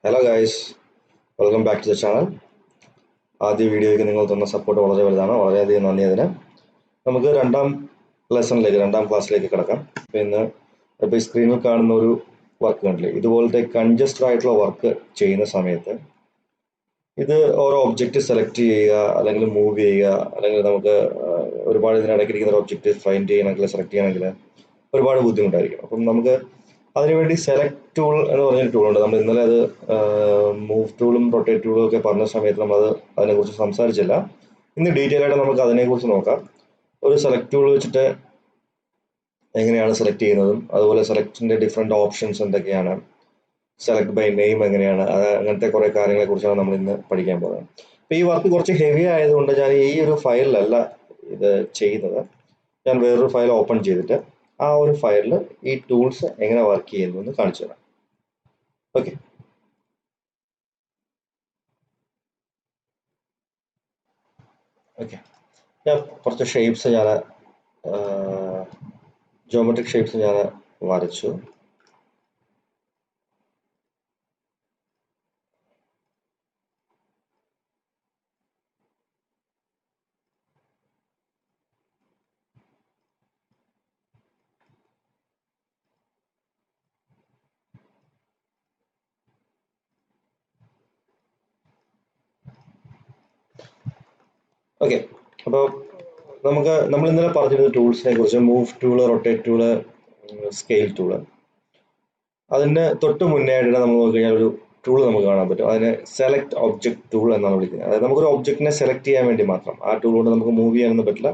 Hello guys, welcome back to the channel. ആദ്യ വീഡിയോയ്ക്ക് നിങ്ങൾ തന്ന സപ്പോർട്ട് വളരെ വലുതാണ്. വളരെയധികം നന്ദി അതിന്. നമുക്ക് രണ്ടാം ക്ലാസ്സിലേക്ക് കിടക്കാം. ഇന്ന് ഇപ്പോൾ ഈ സ്ക്രീനിൽ കാണുന്ന ഒരു വർക്ക് കണ്ടില്ലേ, ഇതുപോലത്തെ കൺജസ്റ്റഡ് ആയിട്ടുള്ള വർക്ക് ചെയ്യുന്ന സമയത്ത് ഇത് ഓരോ ഒബ്ജക്റ്റ് സെലക്ട് ചെയ്യുക, അല്ലെങ്കിൽ മൂവ് ചെയ്യുക, അല്ലെങ്കിൽ നമുക്ക് ഒരുപാട് ഇതിനിടയ്ക്കിരിക്കുന്ന ഒരു ഒബ്ജക്റ്റ് ഫൈൻഡ് ചെയ്യണമെങ്കിൽ സെലക്ട് ചെയ്യണമെങ്കിൽ ഒരുപാട് ബുദ്ധിമുട്ടായിരിക്കും. അപ്പം നമുക്ക് അതിനുവേണ്ടി സെലക്ട് ടൂൾ എന്ന് പറഞ്ഞൊരു ടൂളുണ്ട്. നമ്മൾ ഇന്നലെ അത് മൂവ് ടൂളും റൊട്ടേറ്റ് ടൂളും ഒക്കെ പറഞ്ഞ സമയത്ത് നമ്മൾ അതിനെക്കുറിച്ച് സംസാരിച്ചില്ല. ഇന്ന് ഡീറ്റെയിൽ ആയിട്ട് നമുക്ക് അതിനെക്കുറിച്ച് നോക്കാം. ഒരു സെലക്ട് ടൂൾ വെച്ചിട്ട് എങ്ങനെയാണ് സെലക്ട് ചെയ്യുന്നതും, അതുപോലെ സെലക്ടിന്റെ ഡിഫറെന്റ് ഓപ്ഷൻസ് എന്തൊക്കെയാണ്, സെലക്ട് ബൈ നെയിം എങ്ങനെയാണ്, അങ്ങനത്തെ കുറെ കാര്യങ്ങളെ കുറിച്ചാണ് നമ്മൾ ഇന്ന് പഠിക്കാൻ പോകുന്നത്. അപ്പൊ ഈ വർക്ക് കുറച്ച് ഹെവി ആയതുകൊണ്ട് ഞാൻ ഈ ഒരു ഫയലിലല്ല ഇത് ചെയ്യുന്നത്. ഞാൻ വേറൊരു ഫയൽ ഓപ്പൺ ചെയ്തിട്ട് ആ ഒരു ഫയലിൽ ഈ ടൂൾസ് എങ്ങനെ വർക്ക് ചെയ്യുന്നു എന്ന് കാണിച്ചു തരാം. ഓക്കെ, ഞാൻ കുറച്ച് ഷേപ്സ് ഞാൻ ജോമെട്രിക് ഷേപ്സ് ഞാൻ വരച്ചു. ഓക്കെ, അപ്പോൾ നമ്മൾ ഇന്നലെ പറഞ്ഞിരുന്ന ടൂൾസിനെ കുറിച്ച് move tool, rotate tool, scale tool. അതിന് തൊട്ട് മുന്നേ ആയിട്ട് നമ്മൾ നോക്കിക്കഴിഞ്ഞാൽ ഒരു ടൂൾ നമുക്ക് കാണാൻ പറ്റും. അതിനെ സെലക്ട് ഒബ്ജക്ട് ടൂൾ എന്നാണ് വിളിക്കുന്നത്. അതായത് നമുക്കൊരു ഒബ്ജക്റ്റിനെ സെലക്ട് ചെയ്യാൻ വേണ്ടി മാത്രം. ആ ടൂൾ കൊണ്ട് നമുക്ക് മൂവ് ചെയ്യാനൊന്നും പറ്റില്ല,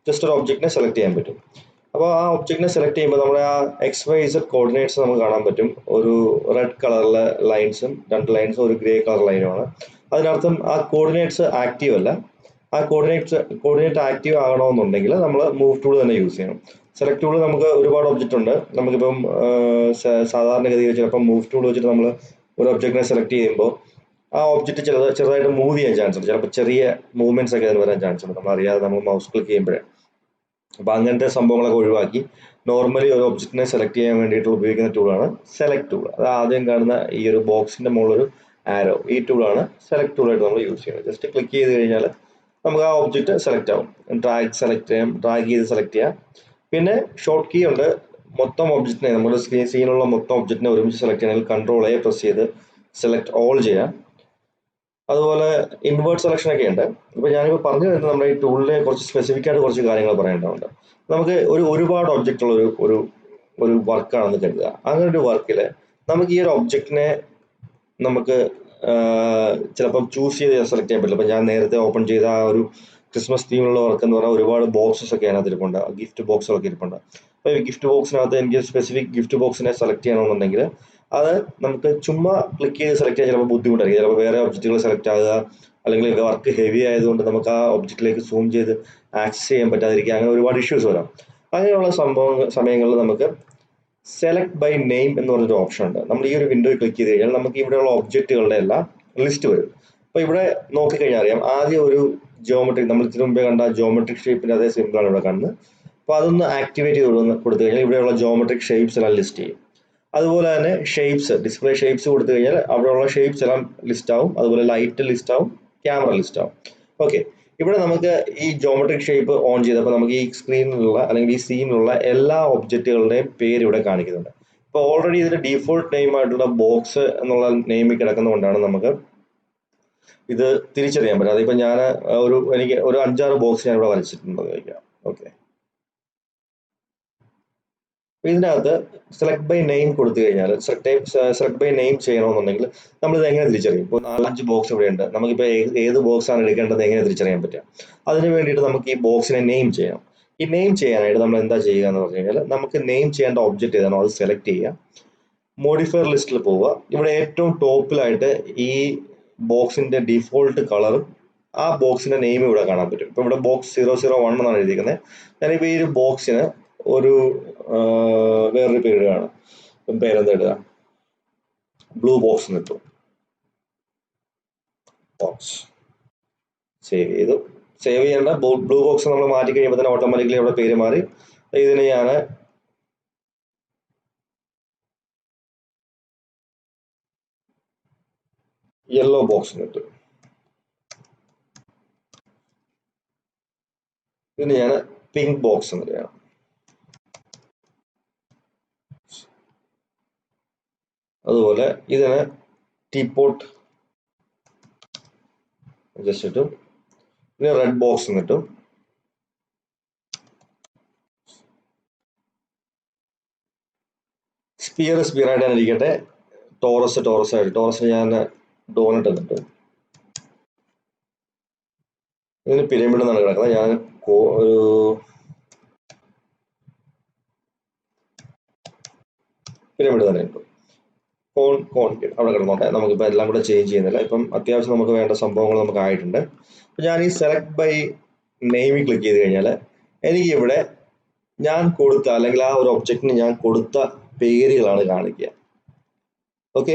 ജസ്റ്റ് ഒരു ഒബ്ജക്റ്റിനെ സെലക്ട് ചെയ്യാൻ പറ്റും. അപ്പോൾ ആ ഒബ്ജക്റ്റിനെ സെലക്ട് ചെയ്യുമ്പോൾ നമ്മുടെ ആ XYZ കോർഡിനേറ്റ്സ് നമുക്ക് കാണാൻ പറ്റും. ഒരു റെഡ് കളറിലെ ലൈൻസും 2 ലൈൻസും ഒരു ഗ്രേ കളർ ലൈനുമാണ്. അതിനർത്ഥം ആ കോർഡിനേറ്റ്സ് ആക്റ്റീവ് അല്ല. ആ കോർഡിനേറ്റ് ആക്റ്റീവ് ആകണമെന്നുണ്ടെങ്കിൽ നമ്മൾ മൂവ് ടൂൾ തന്നെ യൂസ് ചെയ്യണം. സെലക്ട് ടൂൾ നമുക്ക് ഒരുപാട് ഒബ്ജക്റ്റ് ഉണ്ട്. നമുക്കിപ്പം സാധാരണഗതിയിൽ ചിലപ്പോൾ മൂവ് ടൂൾ വെച്ചിട്ട് നമ്മൾ ഒരു ഒബ്ജക്റ്റിനെ സെലക്ട് ചെയ്യുമ്പോൾ ആ ഒബ്ജക്റ്റ് ചെറുതായിട്ട് മൂവ് ചെയ്യാൻ ചാൻസ് ഉണ്ട്. ചിലപ്പോൾ ചെറിയ മൂവ്മെന്റ്സ് ഒക്കെ അതിന് വരാൻ ചാൻസ് ഉണ്ട്, നമ്മൾ അറിയാതെ നമ്മൾ മൗസ് ക്ലിക്ക് ചെയ്യുമ്പോഴേ. അപ്പൊ അങ്ങനത്തെ സംഭവങ്ങളൊക്കെ ഒഴിവാക്കി നോർമലി ഒരു ഒബ്ജക്റ്റിനെ സെലക്ട് ചെയ്യാൻ വേണ്ടിയിട്ട് ഉപയോഗിക്കുന്ന ടൂളാണ് സെലക്ട് ടൂൾ. അത് ആദ്യം കാണുന്ന ഈ ഒരു ബോക്സിന്റെ മുകളിലൊരു ആരോ, ഈ ടൂളാണ് സെലക്ട് ടൂളായിട്ട് നമ്മൾ യൂസ് ചെയ്യുന്നത്. ജസ്റ്റ് ക്ലിക്ക് ചെയ്ത് കഴിഞ്ഞാൽ നമുക്ക് ആ ഒബ്ജക്റ്റ് സെലക്ട് ആവും. ഡ്രാഗ് ചെയ്ത് സെലക്ട് ചെയ്യാം. പിന്നെ ഷോർട്ട് കീ ഉണ്ട്. മൊത്തം ഒബ്ജക്റ്റിനെ, നമ്മുടെ സീനിലുള്ള മൊത്തം ഒബ്ജക്റ്റിനെ ഒരുമിച്ച് സെലക്ട് ചെയ്യണമെങ്കിൽ Ctrl+A പ്രസ് ചെയ്ത് സെലക്ട് ഓൾ ചെയ്യാം. അതുപോലെ ഇൻവേർട്ട് സെലക്ഷൻ ഒക്കെ ഉണ്ട്. ഇപ്പൊ ഞാനിപ്പോൾ പറഞ്ഞു വരുന്നത് നമ്മുടെ ഈ ടൂളിനെ കുറച്ച് സ്പെസിഫിക് ആയിട്ട് കുറച്ച് കാര്യങ്ങൾ പറയേണ്ടതുണ്ട്. നമുക്ക് ഒരുപാട് ഒബ്ജക്റ്റ് ഉള്ള ഒരു വർക്കാണെന്ന് കരുതുക. അങ്ങനെ ഒരു വർക്കിൽ നമുക്ക് ഈ ഒരു ഒബ്ജക്റ്റിനെ നമുക്ക് ചിലപ്പം ചൂസ് ചെയ്ത് സെലക്ട് ചെയ്യാൻ പറ്റില്ല. അപ്പൊ ഞാൻ നേരത്തെ ഓപ്പൺ ചെയ്ത ആ ഒരു ക്രിസ്മസ് തീമിലുള്ള വർക്ക് എന്ന് പറഞ്ഞാൽ ഒരുപാട് ബോക്സസ് ഒക്കെ അതിനകത്ത് ഇരിപ്പുണ്ട്, ഗിഫ്റ്റ് ബോക്സുകളൊക്കെ ഇരിപ്പുണ്ട്. അപ്പൊ ഈ ഗിഫ്റ്റ് ബോക്സിനകത്ത് എനിക്ക് സ്പെസിഫിക് ഗിഫ്റ്റ് ബോക്സിനെ സെലക്ട് ചെയ്യണമെന്നുണ്ടെങ്കിൽ അത് നമുക്ക് ചുമ്മാ ക്ലിക്ക് ചെയ്ത് സെലക്ട് ചെയ്യാൻ ചിലപ്പോൾ ബുദ്ധിമുട്ടായിരിക്കും. ചിലപ്പോൾ വേറെ ഒബ്ജക്റ്റുകൾ സെലക്ട് ആകുക, അല്ലെങ്കിൽ വർക്ക് ഹെവി ആയതുകൊണ്ട് നമുക്ക് ആ ഒബ്ജക്റ്റിലേക്ക് സൂം ചെയ്ത് ആക്സസ് ചെയ്യാൻ പറ്റാതിരിക്കുക, അങ്ങനെ ഒരുപാട് ഇഷ്യൂസ് വരാം. അങ്ങനെയുള്ള സമയങ്ങളിൽ നമുക്ക് സെലക്ട് ബൈ നെയിം എന്ന് പറഞ്ഞൊരു ഓപ്ഷൻ ഉണ്ട്. നമ്മൾ ഈ ഒരു വിൻഡോയിൽ ക്ലിക്ക് ചെയ്ത് കഴിഞ്ഞാൽ നമുക്ക് ഇവിടെയുള്ള ഒബ്ജക്റ്റുകളുടെ എല്ലാം ലിസ്റ്റ് വരും. അപ്പൊ ഇവിടെ നോക്കിക്കഴിഞ്ഞാൽ അറിയാം, ആദ്യം ഒരു ജോമെട്രിക്, നമ്മൾ ഇതിനു മുമ്പേ കണ്ട ജോമെട്രിക് ഷേപ്പിന്റെ അതേ സിമ്പിളാണ് ഇവിടെ കാണുന്നത്. അപ്പൊ അതൊന്ന് ആക്ടിവേറ്റ് ചെയ്ത് കൊടുത്തു കഴിഞ്ഞാൽ ഇവിടെയുള്ള ജോമെട്രിക് ഷേപ്സ് എല്ലാം ലിസ്റ്റ് ചെയ്യും. അതുപോലെ തന്നെ ഡിസ്പ്ലേ ഷേപ്സ് കൊടുത്തു കഴിഞ്ഞാൽ അവിടെയുള്ള ഷേപ്സ് എല്ലാം ലിസ്റ്റ് ആവും. അതുപോലെ ലൈറ്റ് ലിസ്റ്റ് ആവും, ക്യാമറ ലിസ്റ്റ് ആവും. ഓക്കെ, ഇവിടെ നമുക്ക് ഈ ജോമെട്രിക് ഷേപ്പ് ഓൺ ചെയ്തപ്പോൾ നമുക്ക് ഈ സ്ക്രീനിലുള്ള അല്ലെങ്കിൽ ഈ സീനിലുള്ള എല്ലാ ഒബ്ജക്റ്റുകളുടെയും പേര് ഇവിടെ കാണിക്കുന്നുണ്ട്. ഇപ്പോൾ ഓൾറെഡി ഇതിന്റെ ഡീഫോൾട്ട് നെയിം ആയിട്ടുള്ള ബോക്സ് എന്നുള്ള നെയിമിൽ കിടക്കുന്നതുകൊണ്ടാണ് നമുക്ക് ഇത് തിരിച്ചറിയാൻ പറ്റും. അതിപ്പോ ഞാൻ എനിക്ക് ഒരു 5-6 ബോക്സ് ഞാൻ ഇവിടെ വരച്ചിട്ടുണ്ടെന്ന് ചോദിക്കാം. ഓക്കെ, ഇതിനകത്ത് സെലക്ട് ബൈ നെയിം കൊടുത്തു കഴിഞ്ഞാൽ സെലക്ട് ബൈ നെയിം ചെയ്യണമെന്നുണ്ടെങ്കിൽ നമ്മൾ ഇത് എങ്ങനെ തിരിച്ചറിയും? ഇപ്പോൾ 4-5 ബോക്സ് ഇവിടെ ഉണ്ട്. നമുക്കിപ്പോൾ ഏത് ബോക്സ് ആണ് എടുക്കേണ്ടത് എങ്ങനെ തിരിച്ചറിയാൻ പറ്റുക? അതിന് വേണ്ടിയിട്ട് നമുക്ക് ഈ ബോക്സിനെ നെയിം ചെയ്യണം. ഈ നെയിം ചെയ്യാനായിട്ട് നമ്മൾ എന്താ ചെയ്യുക എന്ന് പറഞ്ഞു കഴിഞ്ഞാൽ, നമുക്ക് നെയിം ചെയ്യേണ്ട ഒബ്ജക്റ്റ് ഏതാണോ അത് സെലക്ട് ചെയ്യുക, മോഡിഫയർ ലിസ്റ്റിൽ പോവുക. ഇവിടെ ഏറ്റവും ടോപ്പിലായിട്ട് ഈ ബോക്സിന്റെ ഡിഫോൾട്ട് കളറും ആ ബോക്സിന്റെ നെയിം ഇവിടെ കാണാൻ പറ്റും. ഇപ്പൊ ഇവിടെ ബോക്സ് 001 എന്നാണ് എഴുതിയിരിക്കുന്നത്. ഞാനിപ്പോ ഈ ഒരു ബോക്സിന് ഒരു വേറൊരു പേര് കാണാം. പേരെന്താ ഇടുക? ബ്ലൂ ബോക്സ് കിട്ടും. ബോക്സ് സേവ് ചെയ്തു. സേവ് ചെയ്യേണ്ട ബ്ലൂ ബോക്സ് നമ്മൾ മാറ്റി കഴിയുമ്പോൾ തന്നെ ഓട്ടോമാറ്റിക്കലി അവിടെ പേര് മാറി. ഇതിന് ഞാൻ യെല്ലോ ബോക്സ് എന്ന് കിട്ടും. ഇതിന് ഞാൻ പിങ്ക് ബോക്സ് എന്ന് പറയാം. അതുപോലെ ഇതിന് ടീപോട്ട് ജസ്റ്റ് കിട്ടും. പിന്നെ റെഡ് ബോക്സ് എന്ന് കിട്ടും. സ്പിയർ ആയിട്ട് തന്നെ ഇരിക്കട്ടെ. ടോറസ് ആയിട്ട്. ടോറസിന് ഞാൻ ഡോണറ്റ് എന്നിട്ട് ഇതിന് പിരമിഡ് എന്നാണ് കിടക്കുന്നത്. ഞാൻ ഒരു പിരമിഡ് തന്നെ കിട്ടും. കോൺകേവ് അവിടെ കിടന്നോട്ടെ. നമുക്കിപ്പോൾ എല്ലാം കൂടെ ചേഞ്ച് ചെയ്യുന്നില്ല. ഇപ്പം അത്യാവശ്യം നമുക്ക് വേണ്ട സംഭവങ്ങൾ നമുക്ക് ആയിട്ടുണ്ട്. ഞാൻ ഈ സെലക്ട് ബൈ നെയിമിൽ ക്ലിക്ക് ചെയ്ത് കഴിഞ്ഞാൽ എനിക്ക് ഇവിടെ ഞാൻ കൊടുത്ത അല്ലെങ്കിൽ ആ ഒരു ഒബ്ജക്റ്റിന് ഞാൻ കൊടുത്ത പേരുകളാണ് കാണിക്കുക. ഓക്കെ,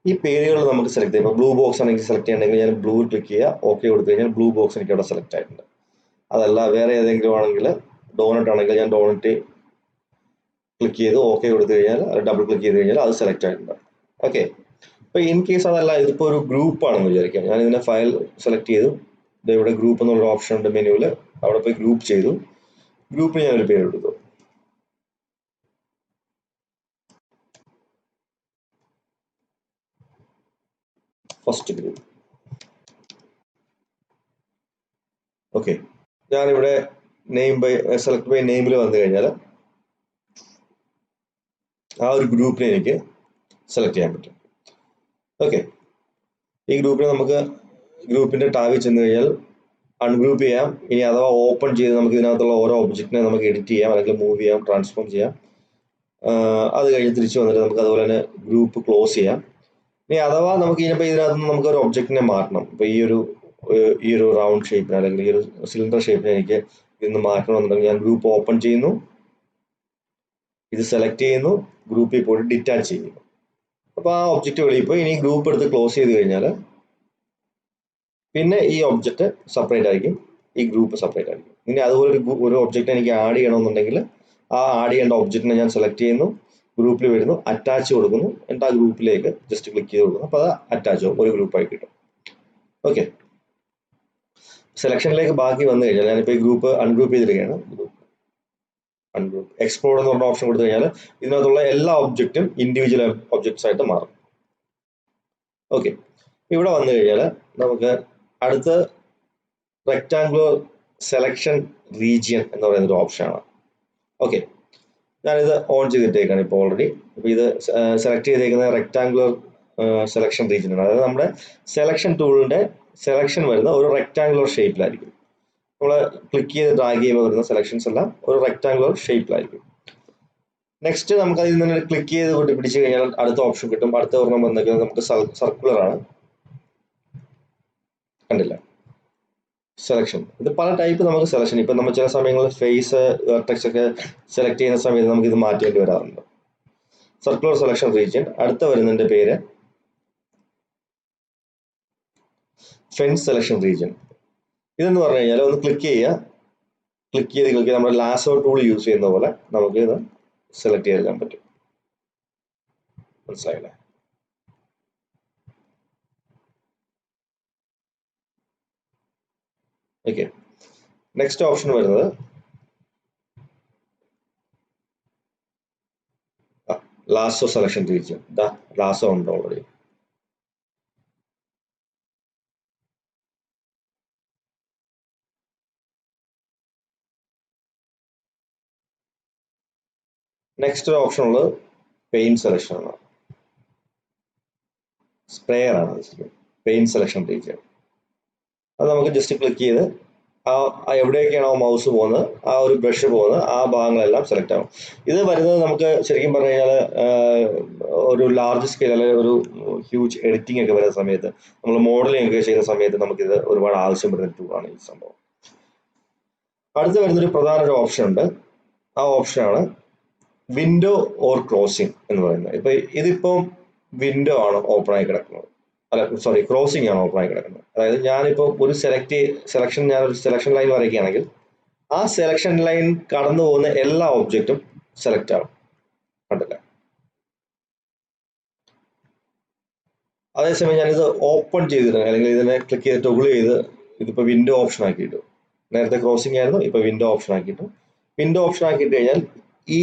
ഈ പേരുകൾ നമുക്ക് സെലക്ട് ചെയ്യാം. ഇപ്പോൾ ബ്ലൂ ബോക്സ് ആണെങ്കിൽ സെലക്ട് ചെയ്യണമെങ്കിൽ ഞാൻ ബ്ലൂ ക്ലിക്ക് ചെയ്യുക, ഓക്കെ കൊടുത്തു കഴിഞ്ഞാൽ ബ്ലൂ ബോക്സ് എനിക്ക് അവിടെ സെലക്ട് ആയിട്ടുണ്ട്. അതല്ല വേറെ ഏതെങ്കിലും ആണെങ്കിൽ ഡോണറ്റ് ആണെങ്കിൽ ഞാൻ ഡോണറ്റ് ക്ലിക്ക് ചെയ്ത് ഓക്കെ കൊടുത്തു കഴിഞ്ഞാൽ ഡബിൾ ക്ലിക്ക് ചെയ്ത് കഴിഞ്ഞാൽ അത് സെലക്ട് ആയിട്ടുണ്ട്. ഓക്കെ, ഇപ്പൊ ഇൻ കേസ് അതല്ല, ഇതിപ്പോ ഒരു ഗ്രൂപ്പ് ആണെന്ന് വിചാരിക്കാം. ഞാൻ ഇതിന്റെ ഫയൽ സെലക്ട് ചെയ്തു, ഇവിടെ ഗ്രൂപ്പ് എന്നുള്ള ഓപ്ഷൻ ഉണ്ട് മെനുവിൽ, അവിടെ പോയി ഗ്രൂപ്പ് ചെയ്തു. ഗ്രൂപ്പിന് ഞാൻ ഒരു പേര് കൊടുത്തു, ഫസ്റ്റ് ഗ്രൂപ്പ്. ഓക്കെ, ഞാനിവിടെ സെലക്ട് ബൈ നെയിമിൽ വന്നു കഴിഞ്ഞാൽ ആ ഒരു ഗ്രൂപ്പിനെ എനിക്ക് സെലക്ട് ചെയ്യാൻ പറ്റും. ഓക്കെ, ഈ ഗ്രൂപ്പിനെ നമുക്ക് ഗ്രൂപ്പിന്റെ ടാബിൽ ചെന്ന് കഴിഞ്ഞാൽ അൺഗ്രൂപ്പ് ചെയ്യാം. ഇനി അഥവാ ഓപ്പൺ ചെയ്ത് നമുക്ക് ഇതിനകത്തുള്ള ഓരോ ഒബ്ജക്റ്റിനെ നമുക്ക് എഡിറ്റ് ചെയ്യാം, അല്ലെങ്കിൽ മൂവ് ചെയ്യാം, ട്രാൻസ്ഫോം ചെയ്യാം. അത് കഴിഞ്ഞ് തിരിച്ചു വന്നിട്ട് നമുക്ക് അതുപോലെ തന്നെ ഗ്രൂപ്പ് ക്ലോസ് ചെയ്യാം. ഇനി അഥവാ നമുക്ക് ഇതിനകത്ത് നിന്ന് നമുക്ക് ഒരു ഒബ്ജക്റ്റിനെ മാറ്റണം. ഇപ്പൊ ഈ ഒരു റൗണ്ട് ഷേപ്പിന് അല്ലെങ്കിൽ ഈ ഒരു സിലിണ്ടർ ഷേപ്പിനെ എനിക്ക് ഇതിന്ന് മാറ്റണമെന്നുണ്ടെങ്കിൽ ഞാൻ ഗ്രൂപ്പ് ഓപ്പൺ ചെയ്യുന്നു, ഇത് സെലക്ട് ചെയ്യുന്നു, ഗ്രൂപ്പിൽ പോയിട്ട് ഡിറ്റാച്ച് ചെയ്യുന്നു. അപ്പൊ ആ ഒബ്ജക്റ്റ് വെളിയിൽ പോയി. ഇനി ഗ്രൂപ്പ് എടുത്ത് ക്ലോസ് ചെയ്ത് കഴിഞ്ഞാൽ പിന്നെ ഈ ഒബ്ജക്റ്റ് സെപ്പറേറ്റ് ആയിരിക്കും, ഈ ഗ്രൂപ്പ് സെപ്പറേറ്റ് ആയിരിക്കും. ഇനി അതുപോലെ ഒരു ഒബ്ജക്റ്റ് എനിക്ക് ആഡ് ചെയ്യണമെന്നുണ്ടെങ്കിൽ ആ ആഡ് ചെയ്യേണ്ട ഒബ്ജക്റ്റിനെ ഞാൻ സെലക്ട് ചെയ്യുന്നു, ഗ്രൂപ്പിൽ വരുന്നു, അറ്റാച്ച് കൊടുക്കുന്നു, എന്നിട്ട് ആ ഗ്രൂപ്പിലേക്ക് ജസ്റ്റ് ക്ലിക്ക് ചെയ്ത് കൊടുക്കുന്നു. അപ്പോൾ അത് അറ്റാച്ച് ആവും, ഒരു ഗ്രൂപ്പായി കിട്ടും. ഓക്കെ, സെലക്ഷനിലേക്ക് ബാക്കി വന്നു കഴിഞ്ഞാൽ ഞാനിപ്പോൾ ഈ ഗ്രൂപ്പ് അൺഗ്രൂപ്പ് ചെയ്തിരിക്കുകയാണ്. അൺഗ്രൂപ്പ് എക്സ്പ്ലോർ എന്ന് പറഞ്ഞ ഓപ്ഷൻ കൊടുത്തു കഴിഞ്ഞാൽ ഇതിനകത്തുള്ള എല്ലാ ഒബ്ജക്റ്റും ഇൻഡിവിജ്വൽ ഒബ്ജക്ട്സ് ആയിട്ട് മാറും. ഓക്കെ, ഇവിടെ വന്നു കഴിഞ്ഞാൽ നമുക്ക് അടുത്ത റെക്ടാങ്കുലർ സെലക്ഷൻ റീജിയൻ എന്ന് പറയുന്ന ഒരു ഓപ്ഷനാണ്. ഓക്കെ, ഞാനിത് ഓൺ ചെയ്തിട്ടേക്കാണ് ഇപ്പോൾ ഓൾറെഡി. അപ്പോൾ ഇത് സെലക്ട് ചെയ്തേക്കുന്ന റെക്ടാങ്കുലർ സെലക്ഷൻ റീജിയൻ ആണ്. അതായത് നമ്മുടെ സെലക്ഷൻ ടൂളിന്റെ സെലക്ഷൻ വരുന്ന ഒരു റെക്ടാങ്കുലർ ഷേപ്പിലായിരിക്കും. നമ്മൾ ക്ലിക്ക് ചെയ്ത് ഡ്രാഗ് ചെയ്യുമ്പോൾ വരുന്ന സെലക്ഷൻസ് എല്ലാം ഒരു റെക്ടാങ്കുലർ ഷേപ്പിലായിരിക്കും. നെക്സ്റ്റ് നമുക്ക് അതിൽ നിന്ന് ക്ലിക്ക് ചെയ്ത് പിടിച്ചു കഴിഞ്ഞാൽ അടുത്ത ഓപ്ഷൻ കിട്ടും. അടുത്ത ഒരെണ്ണം വന്നിരിക്കുന്നത് നമുക്ക് സർക്കുലർ ആണ്. കണ്ടില്ല, സെലക്ഷൻ. ഇത് പല ടൈപ്പ് നമുക്ക് സെലക്ഷൻ. ഇപ്പൊ നമ്മൾ ചില സമയങ്ങളിൽ ഫേസ് വെർട്ടെക്സ് ഒക്കെ സെലക്ട് ചെയ്യുന്ന സമയത്ത് നമുക്ക് ഇത് മാറ്റേണ്ടി വരാറുണ്ട്. Circular selection region. അടുത്ത വരുന്നതിന്റെ പേര് ഫെൻസ് സെലക്ഷൻ റീജിയൻ. ഇതെന്ന് പറഞ്ഞു കഴിഞ്ഞാൽ ഒന്ന് ക്ലിക്ക് ചെയ്ത് നമ്മുടെ ലാസോ ടൂൾ യൂസ് ചെയ്യുന്ന പോലെ നമുക്ക് ഇത് സെലക്ട് ചെയ്തെടുക്കാൻ പറ്റും. മനസ്സിലായില്ലേ? ഓക്കെ, നെക്സ്റ്റ് ഓപ്ഷൻ വരുന്നത് ലാസോ സെലക്ഷൻ റീജിയൻ. ലാസോ ഉണ്ട് ഓൾറെഡി. നെക്സ്റ്റ് ഒരു ഓപ്ഷൻ ഉള്ളത് പെയിന്റ് സെലക്ഷൻ ആണ്, സ്പ്രേയർ ആണ്. Paint selection region. അത് നമുക്ക് ജസ്റ്റ് ക്ലിക്ക് ചെയ്ത് എവിടെയൊക്കെയാണോ മൗസ് പോകുന്നത്, ആ ഒരു ബ്രഷ് പോകുന്നത്, ആ ഭാഗങ്ങളെല്ലാം സെലക്ട് ആവും. ഇത് വരുന്നത് നമുക്ക് ശരിക്കും പറഞ്ഞു കഴിഞ്ഞാൽ ഒരു ലാർജ് സ്കെയിൽ അല്ലെങ്കിൽ ഒരു ഹ്യൂജ് എഡിറ്റിംഗ് ഒക്കെ വരുന്ന സമയത്ത്, നമ്മൾ മോഡലിംഗ് ഒക്കെ ചെയ്യുന്ന സമയത്ത് നമുക്കിത് ഒരുപാട് ആവശ്യം വരുന്ന ടൂളാണ് ഈ സംഭവം. അടുത്ത് വരുന്നൊരു പ്രധാന ഒരു ഓപ്ഷൻ ഉണ്ട്. ആ ഓപ്ഷനാണ് വിൻഡോ ഓർ ക്ലോസിംഗ് എന്ന് പറയുന്നത്. ഇപ്പൊ ഇതിപ്പം വിൻഡോ ആണ് ഓപ്പൺ ആയി കിടക്കുന്നത്, ക്ലോസിംഗ് ആണ് ഓപ്പൺ ആയി കിടക്കുന്നത്. അതായത് ഞാനിപ്പോൾ ഒരു ഞാനൊരു സെലക്ഷൻ ലൈൻ വരയ്ക്കുകയാണെങ്കിൽ ആ സെലക്ഷൻ ലൈൻ കടന്നു പോകുന്ന എല്ലാ ഒബ്ജക്റ്റും സെലക്ട് ആവും. കണ്ടില്ല? അതേസമയം ഞാനിത് ഓപ്പൺ ചെയ്തിട്ട് അല്ലെങ്കിൽ ഇതിനെ ക്ലിക്ക് ചെയ്ത് ടൊഗിൾ ചെയ്ത് ഇതിപ്പോൾ വിൻഡോ ഓപ്ഷൻ ആക്കിയിട്ടു. നേരത്തെ ക്രോസിംഗ് ആയിരുന്നു, ഇപ്പോൾ വിൻഡോ ഓപ്ഷൻ ആക്കിയിട്ടു. വിൻഡോ ഓപ്ഷൻ ആക്കിയിട്ട് കഴിഞ്ഞാൽ ഈ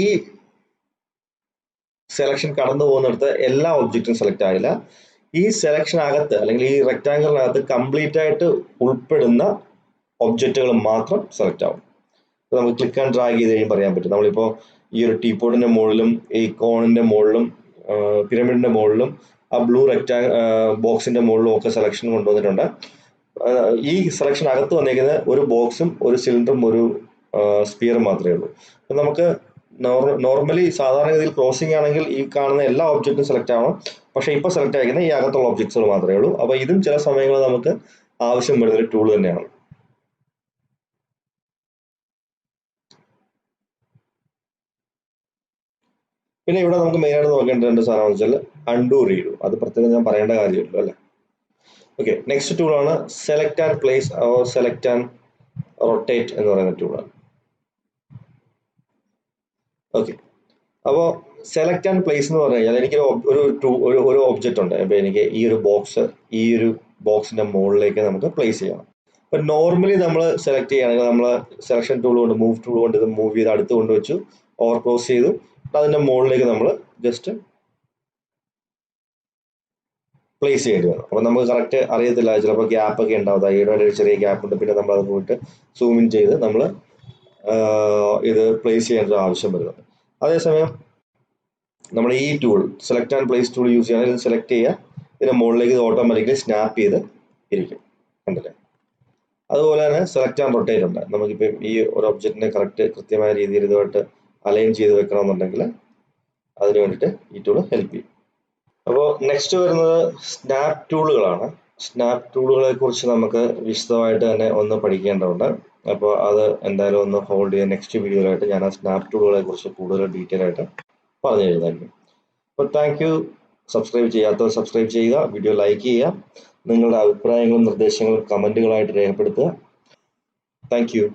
സെലക്ഷൻ കടന്നു പോകുന്നിടത്ത് എല്ലാ ഒബ്ജക്റ്റും സെലക്ട് ആകില്ല. ഈ സെലക്ഷനകത്ത് അല്ലെങ്കിൽ ഈ റെക്ടാങ്കിളിനകത്ത് കംപ്ലീറ്റ് ആയിട്ട് ഉൾപ്പെടുന്ന ഒബ്ജക്റ്റുകൾ മാത്രം സെലക്ട് ആവും. നമുക്ക് ക്ലിക്ക് ആൻഡ് ഡ്രാഗ് ചെയ്ത് കഴിയുമ്പോൾ പറയാൻ പറ്റും. നമ്മളിപ്പോൾ ഈ ഒരു ടീപോട്ടിന്റെ മുകളിലും ഈ കോണിന്റെ മുകളിലും പിരമിഡിന്റെ മുകളിലും ആ ബ്ലൂ ബോക്സിന്റെ മുകളിലും ഒക്കെ സെലക്ഷൻ കൊണ്ടുവന്നിട്ടുണ്ട്. ഈ സെലക്ഷൻ അകത്ത് വന്നിരിക്കുന്നത് ഒരു ബോക്സും ഒരു സിലിണ്ടറും ഒരു സ്പിയറും മാത്രമേ ഉള്ളൂ. അപ്പം നമുക്ക് നോർമലി സാധാരണഗതിയിൽ ക്രോസിംഗ് ആണെങ്കിൽ ഈ കാണുന്ന എല്ലാ ഒബ്ജക്റ്റും സെലക്ട് ആവണം. പക്ഷെ ഇപ്പൊ സെലക്ട് ആയിരിക്കുന്ന ഈ അകത്തുള്ള ഒബ്ജക്ട്സുകൾ മാത്രമേ ഉള്ളൂ. അപ്പൊ ഇതും ചില സമയങ്ങളിൽ നമുക്ക് ആവശ്യം വരുന്ന ഒരു ടൂൾ തന്നെയാണ്. പിന്നെ ഇവിടെ നമുക്ക് മെയിൻ ആയിട്ട് നോക്കേണ്ട രണ്ട് സാധനം വെച്ചാൽ അൺഡു റീഡു. അത് പ്രത്യേകം ഞാൻ പറയേണ്ട കാര്യമില്ല അല്ലേ. ഓക്കെ, നെക്സ്റ്റ് ടൂളാണ് select and place or select and rotate എന്ന് പറയുന്ന ടൂളാണ്. ഓക്കെ, അപ്പോൾ സെലക്ട് ആൻഡ് പ്ലേസ് എന്ന് പറഞ്ഞു കഴിഞ്ഞാൽ എനിക്ക് ഒരു ഒബ്ജക്റ്റ് ഉണ്ട്. ഇപ്പൊ എനിക്ക് ഈ ഒരു ബോക്സിന്റെ മുകളിലേക്ക് നമുക്ക് പ്ലേസ് ചെയ്യണം. അപ്പൊ നോർമലി നമ്മൾ സെലക്ട് ചെയ്യുകയാണെങ്കിൽ നമ്മൾ സെലക്ഷൻ ടൂൾ കൊണ്ട് മൂവ് ടൂൾ കൊണ്ട് ഇത് മൂവ് ചെയ്ത് അടുത്ത് കൊണ്ടുവച്ചു, ഓവർ ക്ലോസ് ചെയ്തു, അതിന്റെ മുകളിലേക്ക് നമ്മൾ ജസ്റ്റ് പ്ലേസ് ചെയ്യേണ്ടി വരും. അപ്പൊ നമുക്ക് കറക്റ്റ് അറിയത്തില്ല, ചിലപ്പോൾ ഗ്യാപ്പ് ഒക്കെ ഉണ്ടാവും. ഈയുടെ ഒരു ചെറിയ ഗ്യാപ്പ് ഉണ്ട്, പിന്നെ നമ്മൾ അത് പോയിട്ട് സൂം ഇൻ ചെയ്ത് നമ്മൾ ഇത് പ്ലേസ് ചെയ്യേണ്ട ആവശ്യം വരുന്നത്. അതേസമയം നമ്മൾ ഈ tool select and place tool use ചെയ്യുകയാണെങ്കിൽ ഇത് സെലക്ട് ചെയ്യുക, ഇതിന്റെ മുകളിലേക്ക് ഇത് ഓട്ടോമാറ്റിക്കലി സ്നാപ്പ് ചെയ്ത് ഇരിക്കും. കണ്ടില്ലേ? അതുപോലെ തന്നെ സെലക്ട് ആൻഡ് റൊട്ടേറ്റ് ഉണ്ട്. നമുക്കിപ്പോൾ ഈ ഒരു ഒബ്ജക്റ്റിനെ കൃത്യമായ രീതിയിൽ ഇതുമായിട്ട് അലൈൻ ചെയ്ത് വെക്കണമെന്നുണ്ടെങ്കിൽ അതിന് വേണ്ടിയിട്ട് ഈ ടൂൾ ഹെൽപ്പ് ചെയ്യും. അപ്പോൾ നെക്സ്റ്റ് വരുന്നത് സ്നാപ്പ് ടൂളുകളാണ്. സ്നാപ്പ് ടൂളുകളെ കുറിച്ച് നമുക്ക് വിശദമായിട്ട് തന്നെ ഒന്ന് പഠിക്കേണ്ടതുണ്ട്. അപ്പോൾ അത് എന്തായാലും ഒന്ന് ഹോൾഡ് ചെയ്യാൻ നെക്സ്റ്റ് വീഡിയോയിലായിട്ട് ഞാൻ ആ സ്നാപ്പ് ടൂളുകളെ കുറിച്ച് കൂടുതൽ ഡീറ്റെയിൽ ആയിട്ട് പറഞ്ഞു തരുന്നതായിരിക്കും. അപ്പോൾ താങ്ക് യു. സബ്സ്ക്രൈബ് ചെയ്യാത്തവർ സബ്സ്ക്രൈബ് ചെയ്യുക, വീഡിയോ ലൈക്ക് ചെയ്യുക, നിങ്ങളുടെ അഭിപ്രായങ്ങളും നിർദ്ദേശങ്ങളും കമൻറ്റുകളായിട്ട് രേഖപ്പെടുത്തുക. Thank you.